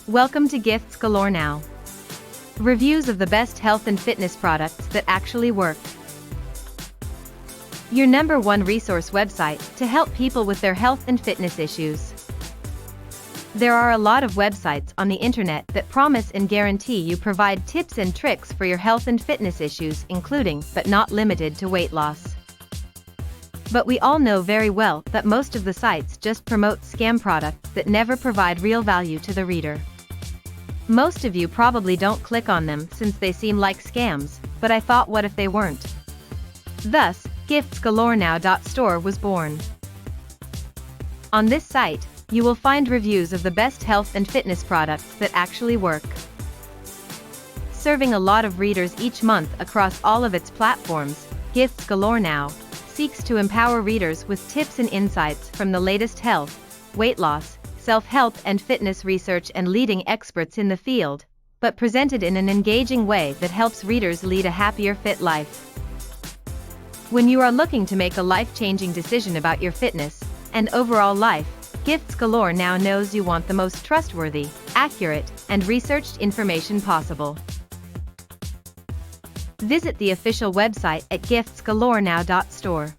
Welcome to Gifts Galore Now. Reviews of the best health and fitness products that actually work. Your #1 resource website to help people with their health and fitness issues. There are a lot of websites on the internet that promise and guarantee you provide tips and tricks for your health and fitness issues, including, but not limited to, weight loss. But we all know very well that most of the sites just promote scam products that never provide real value to the reader. Most of you probably don't click on them since they seem like scams, but I thought, what if they weren't? Thus, GiftsGaloreNow.store was born. On this site, you will find reviews of the best health and fitness products that actually work. Serving a lot of readers each month across all of its platforms, Gifts Galore Now seeks to empower readers with tips and insights from the latest health, weight loss, self-help and fitness research and leading experts in the field, but presented in an engaging way that helps readers lead a happier, fit life. When you are looking to make a life-changing decision about your fitness and overall life, Gifts Galore Now knows you want the most trustworthy, accurate, and researched information possible. Visit the official website at giftsgalorenow.store.